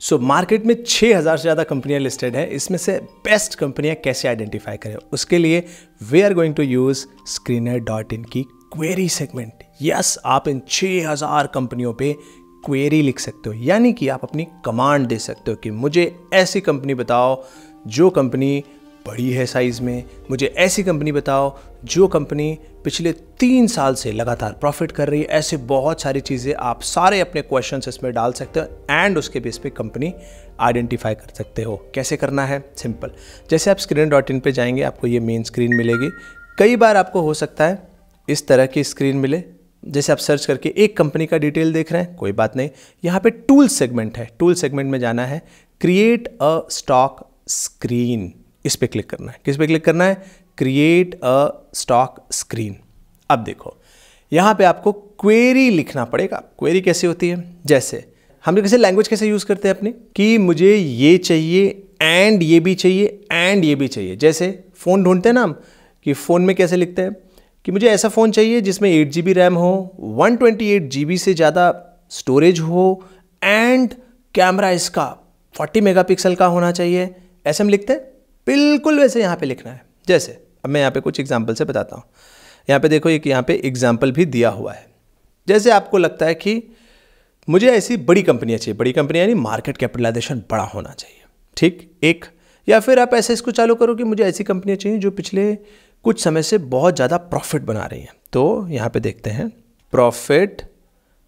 So market में 6000 से ज़्यादा कंपनियां लिस्टेड है, इसमें से बेस्ट कंपनियां कैसे आइडेंटिफाई करें, उसके लिए we are going to use screener.in की क्वेरी सेगमेंट। यस, आप इन 6000 कंपनियों पे क्वेरी लिख सकते हो, यानी कि आप अपनी कमांड दे सकते हो कि मुझे ऐसी कंपनी बताओ जो कंपनी बड़ी है साइज़ में, मुझे ऐसी कंपनी बताओ जो कंपनी पिछले 3 साल से लगातार प्रॉफिट कर रही है। ऐसे बहुत सारी चीज़ें आप सारे अपने क्वेश्चंस इसमें डाल सकते हो एंड उसके बेस पे कंपनी आइडेंटिफाई कर सकते हो। कैसे करना है? सिंपल। जैसे आप screener.in पे जाएंगे, आपको ये मेन स्क्रीन मिलेगी। कई बार आपको हो सकता है इस तरह की स्क्रीन मिले, जैसे आप सर्च करके एक कंपनी का डिटेल देख रहे हैं, कोई बात नहीं, यहाँ पे टूल सेगमेंट है। टूल सेगमेंट में जाना है, क्रिएट अ स्टॉक स्क्रीन, इस पे क्लिक करना है। किस पे क्लिक करना है? Create a stock screen. अब देखो यहाँ पे आपको क्वेरी लिखना पड़ेगा। क्वेरी कैसे होती है? जैसे हम लोग कैसे लैंग्वेज कैसे यूज करते हैं अपनी, कि मुझे ये चाहिए एंड ये भी चाहिए एंड ये भी चाहिए। जैसे फ़ोन ढूंढते हैं ना हम, कि फ़ोन में कैसे लिखते हैं कि मुझे ऐसा फ़ोन चाहिए जिसमें 8 GB रैम हो, 128 GB से ज़्यादा स्टोरेज हो एंड कैमरा इसका 40 मेगापिक्सल का होना चाहिए। ऐसे हम लिखते हैं, बिल्कुल वैसे यहाँ पे लिखना है। जैसे अब मैं यहाँ पे कुछ एग्जाम्पल से बताता हूँ। यहाँ पे देखो, एक यहाँ पे एग्जाम्पल भी दिया हुआ है। जैसे आपको लगता है कि मुझे ऐसी बड़ी कंपनियाँ चाहिए, बड़ी कंपनियाँ यानी मार्केट कैपिटलाइजेशन बड़ा होना चाहिए, ठीक एक। या फिर आप ऐसे इसको चालू करो कि मुझे ऐसी कंपनियाँ चाहिए जो पिछले कुछ समय से बहुत ज़्यादा प्रॉफिट बना रही हैं। तो यहाँ पे देखते हैं प्रॉफिट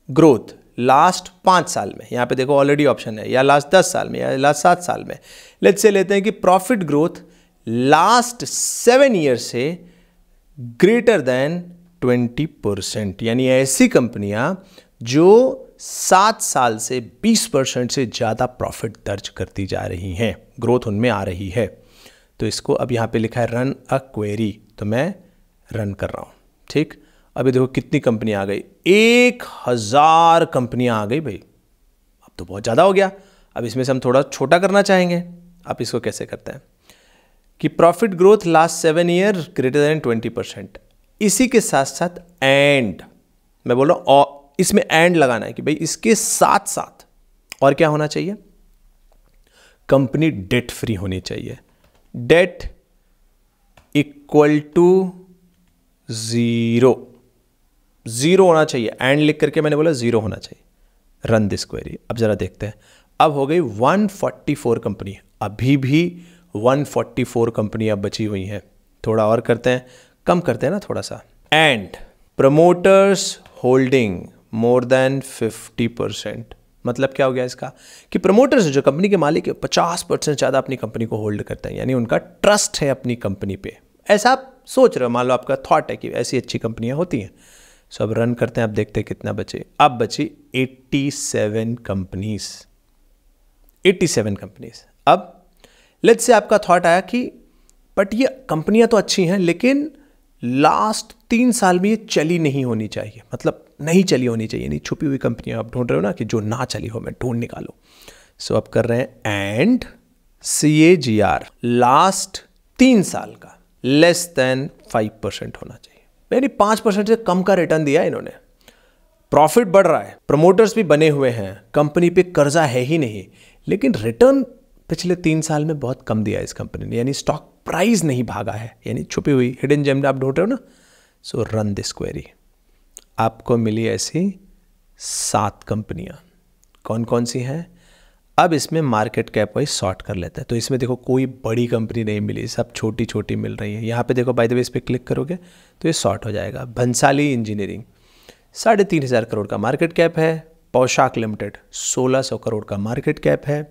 ग्रोथ लास्ट 5 साल में, यहाँ पे देखो ऑलरेडी ऑप्शन है, या लास्ट 10 साल में, या लास्ट 7 साल में। लेट्स से लेते हैं कि प्रॉफिट ग्रोथ लास्ट 7 ईयर से ग्रेटर देन 20%, यानी ऐसी कंपनियां जो 7 साल से 20% से ज़्यादा प्रॉफिट दर्ज करती जा रही हैं, ग्रोथ उनमें आ रही है। तो इसको अब यहाँ पे लिखा है रन अ क्वेरी, तो मैं रन कर रहा हूँ, ठीक। अभी देखो कितनी कंपनियां आ गई, 1000 कंपनियां आ गई भाई। अब तो बहुत ज़्यादा हो गया। अब इसमें से हम थोड़ा छोटा करना चाहेंगे। अब इसको कैसे करते हैं कि profit growth last 7 year greater than 20%, इसी के साथ साथ एंड, मैं बोल रहा हूँ और इसमें एंड लगाना है कि भाई इसके साथ साथ और क्या होना चाहिए, कंपनी डेट फ्री होनी चाहिए। डेट इक्वल टू 0 होना चाहिए। एंड लिख करके मैंने बोला 0 होना चाहिए। Run this query. अब जरा देखते हैं, अब हो गई 144 कंपनी, अभी भी 144 कंपनियां बची हुई हैं। थोड़ा और करते हैं, कम करते हैं ना थोड़ा सा। And promoters holding more than 50%, मतलब क्या हो गया इसका, कि प्रमोटर्स जो कंपनी के मालिक है 50% ज़्यादा अपनी कंपनी को होल्ड करते हैं, यानी उनका ट्रस्ट है अपनी कंपनी पे। ऐसा आप सोच रहे हो, मान लो आपका थॉट है कि ऐसी अच्छी कंपनियां होती हैं। सो अब रन करते हैं, अब देखते हैं कितना बचे। अब बची 87 कंपनीज, 87 कंपनीज। अब लेट्स से आपका थॉट आया कि बट ये कंपनियां तो अच्छी हैं लेकिन लास्ट 3 साल में ये चली नहीं होनी चाहिए, मतलब नहीं चली होनी चाहिए, नहीं छुपी हुई कंपनियां आप ढूंढ रहे हो ना कि जो ना चली हो, मैं ढूंढ निकालो। सो अब कर रहे हैं एंड CAGR लास्ट 3 साल का लेस देन 5% होना चाहिए, यानी 5% से कम का रिटर्न दिया इन्होंने। प्रॉफिट बढ़ रहा है, प्रमोटर्स भी बने हुए हैं, कंपनी पे कर्जा है ही नहीं, लेकिन रिटर्न पिछले 3 साल में बहुत कम दिया है इस कंपनी ने, यानी स्टॉक प्राइस नहीं भागा है, यानी छुपी हुई हिडन जेम आप ढूंढ रहे हो ना। सो रन दिस क्वेरी। आपको मिली ऐसी 7 कंपनियां। कौन कौन सी हैं? अब इसमें मार्केट कैप वाइज सॉर्ट कर लेते हैं। तो इसमें देखो कोई बड़ी कंपनी नहीं मिली, सब छोटी छोटी मिल रही है। यहाँ पे देखो बाय द वे इस पर क्लिक करोगे तो ये सॉर्ट हो जाएगा। भंसाली इंजीनियरिंग 3,500 करोड़ का मार्केट कैप है। पोशाक लिमिटेड 1,600 करोड़ का मार्केट कैप है।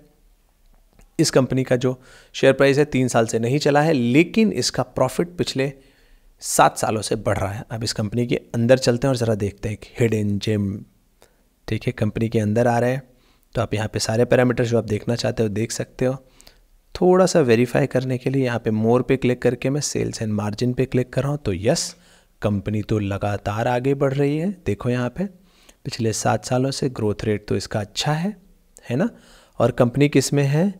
इस कंपनी का जो शेयर प्राइस है 3 साल से नहीं चला है, लेकिन इसका प्रॉफिट पिछले 7 सालों से बढ़ रहा है। अब इस कंपनी के अंदर चलते हैं और ज़रा देखते हैं हिडन जेम, ठीक है। कंपनी के अंदर आ रहे हैं तो आप यहाँ पे सारे पैरामीटर जो आप देखना चाहते हो देख सकते हो। थोड़ा सा वेरीफाई करने के लिए यहाँ पे मोर पे क्लिक करके मैं सेल्स एंड मार्जिन पे क्लिक कर रहा हूँ। तो यस, कंपनी तो लगातार आगे बढ़ रही है। देखो यहाँ पे पिछले 7 सालों से ग्रोथ रेट तो इसका अच्छा है ना। और कंपनी किस में है?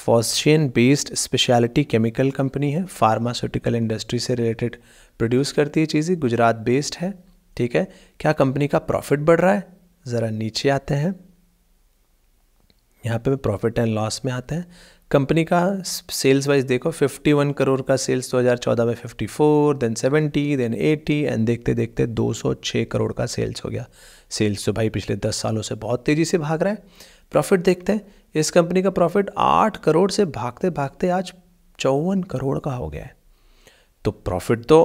फॉस्शियन बेस्ड स्पेशलिटी केमिकल कंपनी है, फार्मास्यूटिकल इंडस्ट्री से रिलेटेड प्रोड्यूस करती है चीज़ें, गुजरात बेस्ड है, ठीक है। क्या कंपनी का प्रॉफिट बढ़ रहा है? ज़रा नीचे आते हैं, यहाँ पे प्रॉफिट एंड लॉस में आते हैं। कंपनी का सेल्स वाइज देखो 51 करोड़ का सेल्स 2014 में 54, देन 70, देन 80 एंड देखते देखते 206 करोड़ का सेल्स हो गया। सेल्स तो भाई पिछले 10 सालों से बहुत तेज़ी से भाग रहा है। प्रॉफिट देखते हैं, इस कंपनी का प्रॉफिट 8 करोड़ से भागते भागते आज 54 करोड़ का हो गया है। तो प्रॉफिट तो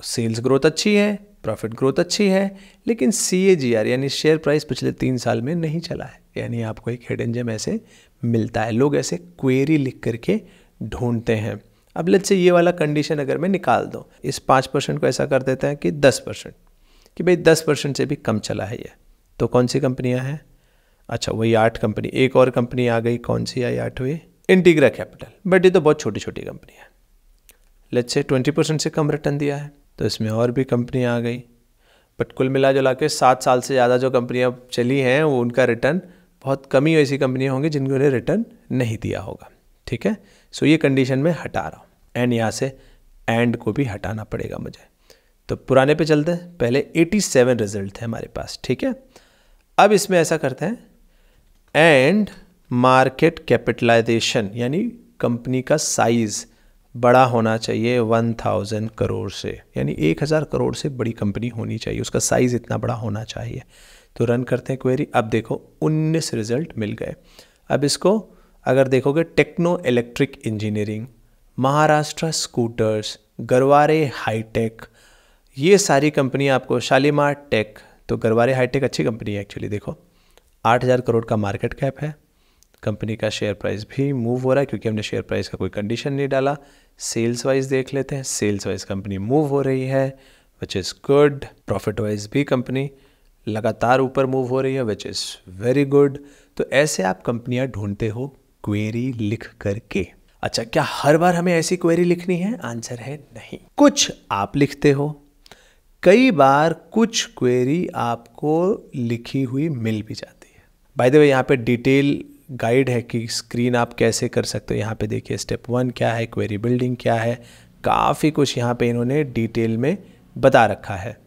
सेल्स ग्रोथ अच्छी है, प्रॉफिट ग्रोथ अच्छी है, लेकिन CAGR यानी शेयर प्राइस पिछले 3 साल में नहीं चला है। यानी आपको एक हिडन जेम ऐसे मिलता है। लोग ऐसे क्वेरी लिख करके ढूंढते हैं। अब लेट्स से ये वाला कंडीशन अगर मैं निकाल दूँ, इस 5% को ऐसा कर देते हैं कि 10%, कि भाई 10% से भी कम चला है ये, तो कौन सी कंपनियां हैं? अच्छा वही 8 कंपनी। एक और कंपनी आ गई, कौन सी आई 8वीं? इंटीग्रा कैपिटल। बट ये तो बहुत छोटी छोटी कंपनी है। लेट्स से 20% से कम रिटर्न दिया है, तो इसमें और भी कंपनी आ गई। बट कुल मिला जुला के 7 साल से ज़्यादा जो कंपनियां चली हैं वो उनका रिटर्न बहुत कम ही ऐसी कंपनियां होंगी जिन्होंने रिटर्न नहीं दिया होगा। ठीक है, सो ये कंडीशन में हटा रहा हूँ एंड यहाँ से एंड को भी हटाना पड़ेगा मुझे। तो पुराने पे चलते हैं। पहले 87 रिजल्ट थे हमारे पास। ठीक है, अब इसमें ऐसा करते हैं एंड मार्केट कैपिटलाइजेशन यानी कंपनी का साइज बड़ा होना चाहिए 1000 करोड़ से, यानी 1000 करोड़ से बड़ी कंपनी होनी चाहिए, उसका साइज इतना बड़ा होना चाहिए। तो रन करते हैं क्वेरी। अब देखो 19 रिजल्ट मिल गए। अब इसको अगर देखोगे Techno Electric Engineering, Maharashtra Scooters, Garware Hi Tech, ये सारी कंपनी आपको, शालीमार टेक, तो गरवारे हाईटेक अच्छी कंपनी है एक्चुअली। देखो 8000 करोड़ का मार्केट कैप है, कंपनी का शेयर प्राइस भी मूव हो रहा है क्योंकि हमने शेयर प्राइस का कोई कंडीशन नहीं डाला। सेल्स वाइज देख लेते हैं, सेल्स वाइज कंपनी मूव हो रही है which is good. Profit wise भी कंपनी लगातार ऊपर मूव हो रही है विच इज़ वेरी गुड। तो ऐसे आप कंपनियां ढूंढते हो क्वेरी लिख करके। अच्छा, क्या हर बार हमें ऐसी क्वेरी लिखनी है? आंसर है नहीं। कुछ आप लिखते हो, कई बार कुछ क्वेरी आपको लिखी हुई मिल भी जाती है। बाय द वे यहाँ पे डिटेल गाइड है कि स्क्रीन आप कैसे कर सकते हो। यहाँ पे देखिए स्टेप 1 क्या है, क्वेरी बिल्डिंग क्या है, काफ़ी कुछ यहाँ पे इन्होंने डिटेल में बता रखा है।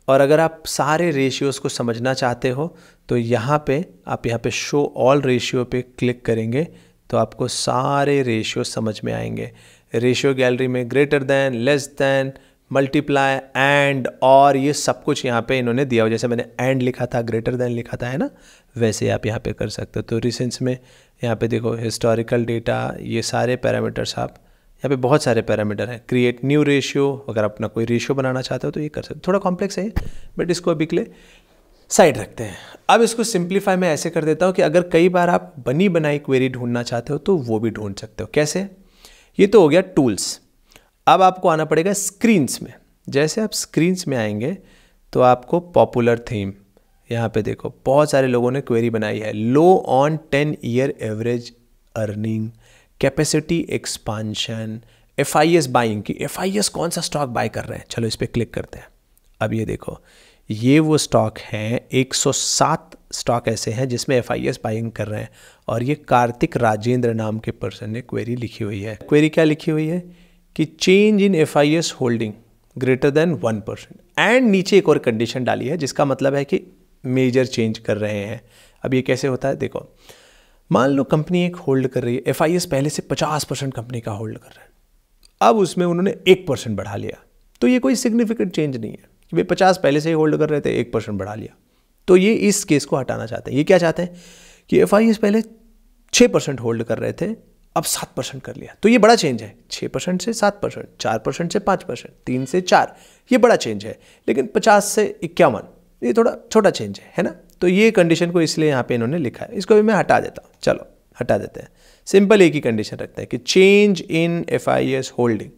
और अगर आप सारे रेशियोज़ को समझना चाहते हो तो यहाँ पे आप यहाँ पे शो ऑल रेशियो पे क्लिक करेंगे तो आपको सारे रेशियो समझ में आएंगे। रेशियो गैलरी में greater than, less than, multiply, and, और ये सब कुछ यहाँ पे इन्होंने दिया हुआ। जैसे मैंने एंड लिखा था, ग्रेटर देन लिखा था, है ना, वैसे आप यहाँ पे कर सकते हो। तो रिसेंट्स में यहाँ पे देखो हिस्टोरिकल डेटा, ये सारे पैरामीटर्स आप यहाँ पे बहुत सारे पैरामीटर हैं। क्रिएट न्यू रेशियो, अगर अपना कोई रेशियो बनाना चाहते हो तो ये कर सकते हो। थोड़ा कॉम्प्लेक्स है बट इसको अभी के लिए साइड रखते हैं। अब इसको सिंप्लीफाई मैं ऐसे कर देता हूँ कि अगर कई बार आप बनी बनाई क्वेरी ढूंढना चाहते हो तो वो भी ढूंढ सकते हो। कैसे? ये तो हो गया टूल्स। अब आपको आना पड़ेगा स्क्रीन्स में। जैसे आप स्क्रीन्स में आएंगे तो आपको पॉपुलर थीम, यहाँ पे देखो बहुत सारे लोगों ने क्वेरी बनाई है। लो on 10 year average earning, capacity expansion, FIS buying की FIS कौन सा स्टॉक बाय कर रहे हैं, चलो इस पर क्लिक करते हैं। अब ये देखो ये वो स्टॉक हैं, 107 स्टॉक ऐसे हैं जिसमें FIS बाइंग कर रहे हैं और ये कार्तिक राजेंद्र नाम के पर्सन ने क्वेरी लिखी हुई है। क्वेरी क्या लिखी हुई है कि change in FIS holding greater than 1% and नीचे एक और कंडीशन डाली है जिसका मतलब है कि मेजर चेंज कर रहे हैं। अब ये कैसे होता है देखो, मान लो कंपनी एक होल्ड कर रही है, FIS पहले से 50% कंपनी का होल्ड कर रहा है, अब उसमें उन्होंने 1% बढ़ा लिया, तो ये कोई सिग्निफिकेंट चेंज नहीं है कि भाई 50 पहले से ही होल्ड कर रहे थे, 1% बढ़ा लिया। तो ये इस केस को हटाना चाहते हैं। ये क्या चाहते हैं कि FIS पहले 6% होल्ड कर रहे थे, अब 7% कर लिया, तो ये बड़ा चेंज है। 6% से 7%, 4% से 5%, 3 से 4, ये बड़ा चेंज है। लेकिन 50 से 51 ये थोड़ा छोटा चेंज है ना। तो ये कंडीशन को इसलिए यहाँ पे इन्होंने लिखा है। इसको भी मैं हटा देता हूँ, चलो हटा देते हैं। सिंपल एक ही कंडीशन रखते हैं कि change in FIS holding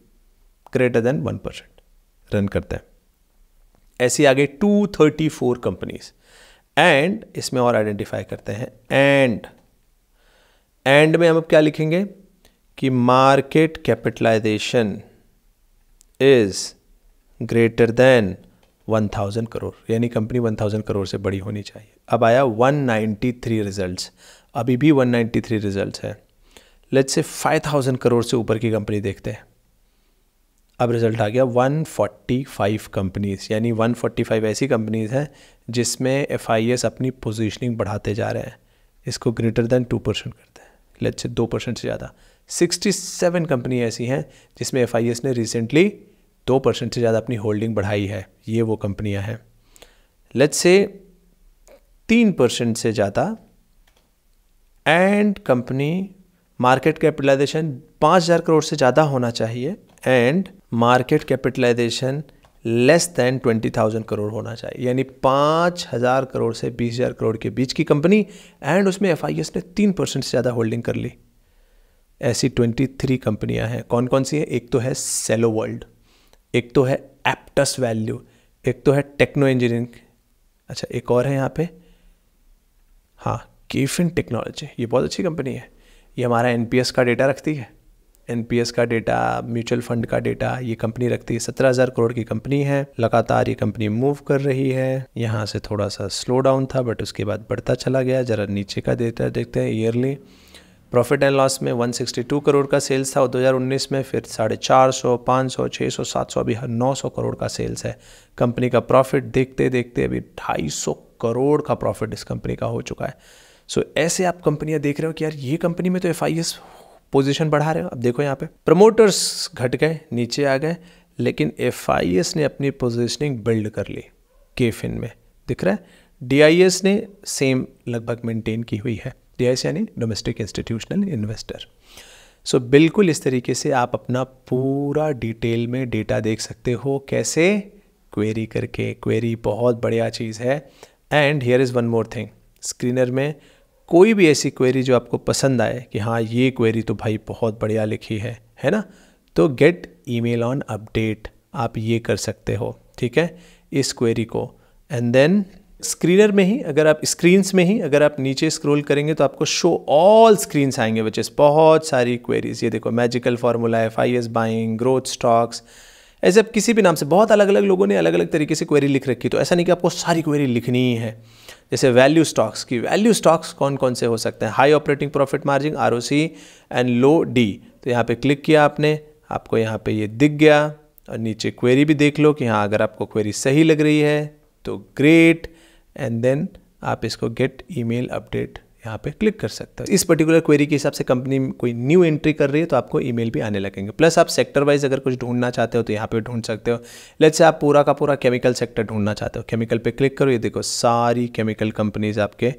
greater than 1%। Run करते हैं। ऐसी आगे 234 कंपनीज एंड इसमें और आइडेंटिफाई करते हैं। एंड में हम अब क्या लिखेंगे कि market capitalisation is greater than 1000 crore, यानी कंपनी 1000 करोड़ से बड़ी होनी चाहिए। अब आया 193 रिजल्ट्स, अभी भी 193 रिजल्ट्स है। लेट्स से 5000 करोड़ से ऊपर की कंपनी देखते हैं। अब रिजल्ट आ गया 145 कंपनीज, यानी 145 ऐसी कंपनीज हैं जिसमें FIS अपनी पोजीशनिंग बढ़ाते जा रहे हैं। इसको ग्रेटर देन 2% करते हैं, लेट्स से 2% से ज़्यादा। 67 कंपनी ऐसी हैं जिसमें FIS ने रिसेंटली 2% से ज़्यादा अपनी होल्डिंग बढ़ाई है। ये वो कंपनियां हैं। लेट्स से 3% से ज़्यादा, and company market capitalisation 5,000 crore से ज़्यादा होना चाहिए, and market capitalisation less than 20,000 crore होना चाहिए, यानी 5,000 करोड़ से 20,000 करोड़ के बीच की कंपनी, एंड उसमें FIS ने 3% से ज़्यादा होल्डिंग कर ली। ऐसी 23 कंपनियां हैं। कौन कौन सी हैं? एक तो है सेलो वर्ल्ड, एक तो है एप्टस वैल्यू, एक तो है टेक्नो इंजीनियरिंग, अच्छा एक और है यहाँ पे, हाँ, केफिन टेक्नोलॉजी। ये बहुत अच्छी कंपनी है। ये हमारा NPS का डेटा रखती है, NPS का डेटा, म्यूचुअल फंड का डेटा ये कंपनी रखती है। 17,000 करोड़ की कंपनी है। लगातार ये कंपनी मूव कर रही है। यहाँ से थोड़ा सा स्लो डाउन था बट उसके बाद बढ़ता चला गया। ज़रा नीचे का डेटा देखते हैं। ईयरली प्रॉफिट एंड लॉस में 162 करोड़ का सेल्स था 2019 में, फिर 450, 500, 600, 700, अभी 900 करोड़ का सेल्स है। कंपनी का प्रॉफिट देखते देखते अभी 250 करोड़ का प्रॉफिट इस कंपनी का हो चुका है। सो ऐसे आप कंपनियां देख रहे हो कि यार ये कंपनी में तो FIS पोजीशन बढ़ा रहे हो। अब देखो यहाँ पे प्रमोटर्स घट गए, नीचे आ गए, लेकिन FIS ने अपनी पोजीशनिंग बिल्ड कर ली। केफिन में दिख रहा है। DIS ने सेम लगभग मेंटेन की हुई है। DIS यानी डोमेस्टिक इंस्टीट्यूशनल इन्वेस्टर। सो बिल्कुल इस तरीके से आप अपना पूरा डिटेल में डेटा देख सकते हो। कैसे? क्वेरी करके। क्वेरी बहुत बढ़िया चीज़ है। And here is one more thing, screener में कोई भी ऐसी क्वेरी जो आपको पसंद आए कि हाँ ये क्वेरी तो भाई बहुत बढ़िया लिखी है ना, तो गेट ईमेल ऑन अपडेट आप ये कर सकते हो, ठीक है, इस क्वेरी को। एंड देन स्क्रीनर में ही अगर आप स्क्रीन्स में ही अगर आप नीचे स्क्रॉल करेंगे तो आपको शो ऑल स्क्रीन्स आएंगे, विच इज़ बहुत सारी क्वेरीज। ये देखो, magical formula, FIS buying, growth stocks, ऐसे अब किसी भी नाम से बहुत अलग अलग लोगों ने अलग अलग तरीके से क्वेरी लिख रखी। तो ऐसा नहीं कि आपको सारी क्वेरी लिखनी ही है। जैसे वैल्यू स्टॉक्स की, वैल्यू स्टॉक्स कौन कौन से हो सकते हैं? High operating profit margin, ROC and low D। तो यहाँ पे क्लिक किया आपने, आपको यहाँ पे ये दिख गया, और नीचे क्वेरी भी देख लो कि हाँ अगर आपको क्वेरी सही लग रही है तो ग्रेट, एंड देन आप इसको गेट ईमेल अपडेट यहाँ पे क्लिक कर सकते हो। इस पर्टिकुलर क्वेरी के हिसाब से कंपनी कोई न्यू एंट्री कर रही है तो आपको ईमेल भी आने लगेंगे। प्लस आप सेक्टर वाइज अगर कुछ ढूंढना चाहते हो तो यहाँ पे ढूंढ सकते हो। लेट्स से आप पूरा का पूरा केमिकल सेक्टर ढूंढना चाहते हो, केमिकल पे क्लिक करो, ये देखो सारी केमिकल कंपनीज आपके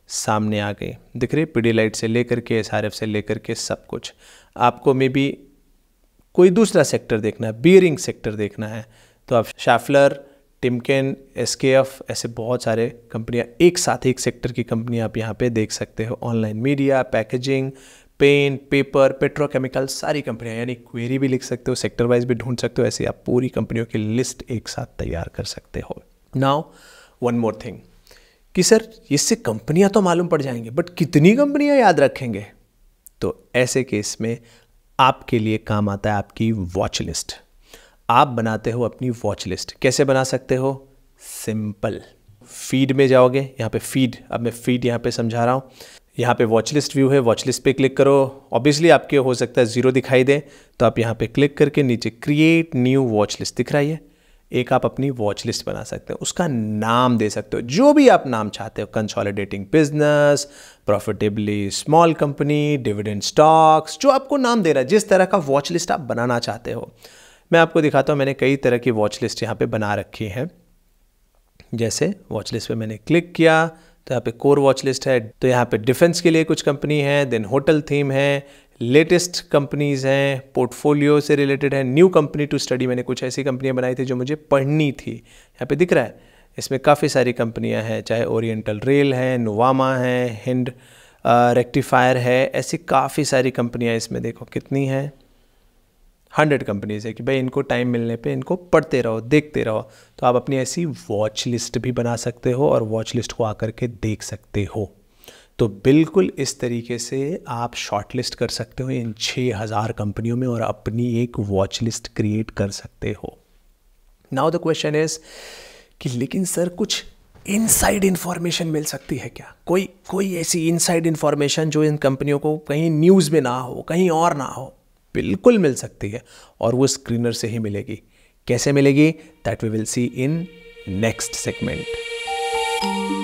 सामने आ गई, दिख रही, पिडिलाइट से लेकर के SRF से लेकर के सब कुछ। आपको मे बी कोई दूसरा सेक्टर देखना है, बियरिंग सेक्टर देखना है, तो आप शाफलर, टिमकेन, SKF, ऐसे बहुत सारे कंपनियां एक साथ एक सेक्टर की कंपनियां आप यहाँ पे देख सकते हो। Online media, packaging, pen, paper, petrochemical, सारी कंपनियां, यानी क्वेरी भी लिख सकते हो, सेक्टर वाइज भी ढूंढ सकते हो। ऐसे आप पूरी कंपनियों की लिस्ट एक साथ तैयार कर सकते हो। नाउ वन मोर थिंग कि सर इससे कंपनियां तो मालूम पड़ जाएंगे बट कितनी कंपनियां याद रखेंगे? तो ऐसे केस में आपके लिए काम आता है आपकी वॉच लिस्ट। आप बनाते हो अपनी वॉच लिस्ट। कैसे बना सकते हो? सिंपल, फीड में जाओगे, यहाँ पे फीड, अब मैं फीड यहाँ पे समझा रहा हूँ। यहाँ पे वॉच लिस्ट व्यू है, वॉच लिस्ट पे क्लिक करो। ऑब्वियसली आपके हो सकता है 0 दिखाई दे, तो आप यहाँ पे क्लिक करके नीचे क्रिएट न्यू वॉच लिस्ट दिख रहा है, एक आप अपनी वॉच लिस्ट बना सकते हो। उसका नाम दे सकते हो जो भी आप नाम चाहते हो, consolidating business, profitably small company, dividend stocks, जो आपको नाम दे रहा है, जिस तरह का वॉच लिस्ट आप बनाना चाहते हो। मैं आपको दिखाता हूँ, मैंने कई तरह की वॉच लिस्ट यहाँ पे बना रखी है। जैसे वॉच लिस्ट पे मैंने क्लिक किया तो यहाँ पे कोर वॉच लिस्ट है, तो यहाँ पे डिफेंस के लिए कुछ कंपनी है, देन होटल थीम है, लेटेस्ट कंपनीज हैं, पोर्टफोलियो से रिलेटेड है, न्यू कंपनी टू स्टडी, मैंने कुछ ऐसी कंपनियाँ बनाई थी जो मुझे पढ़नी थी। यहाँ पे दिख रहा है, इसमें काफ़ी सारी कंपनियाँ हैं, चाहे ओरिएंटल रेल है, नोवामा है, हिंड रेक्टिफायर है, ऐसी काफ़ी सारी कंपनियाँ इसमें देखो कितनी हैं, 100 कंपनीज है कि भाई इनको टाइम मिलने पे इनको पढ़ते रहो, देखते रहो। तो आप अपनी ऐसी वॉच लिस्ट भी बना सकते हो और वॉच लिस्ट को आकर के देख सकते हो। तो बिल्कुल इस तरीके से आप शॉर्ट लिस्ट कर सकते हो इन 6000 कंपनियों में और अपनी एक वॉच लिस्ट क्रिएट कर सकते हो। नाउ द क्वेश्चन इज कि लेकिन सर कुछ इनसाइड इंफॉर्मेशन मिल सकती है क्या? कोई ऐसी इनसाइड इंफॉर्मेशन जो इन कंपनियों को कहीं न्यूज़ में ना हो, कहीं और ना हो? बिल्कुल मिल सकती है, और वो स्क्रीनर से ही मिलेगी। कैसे मिलेगी, that we will see in next segment.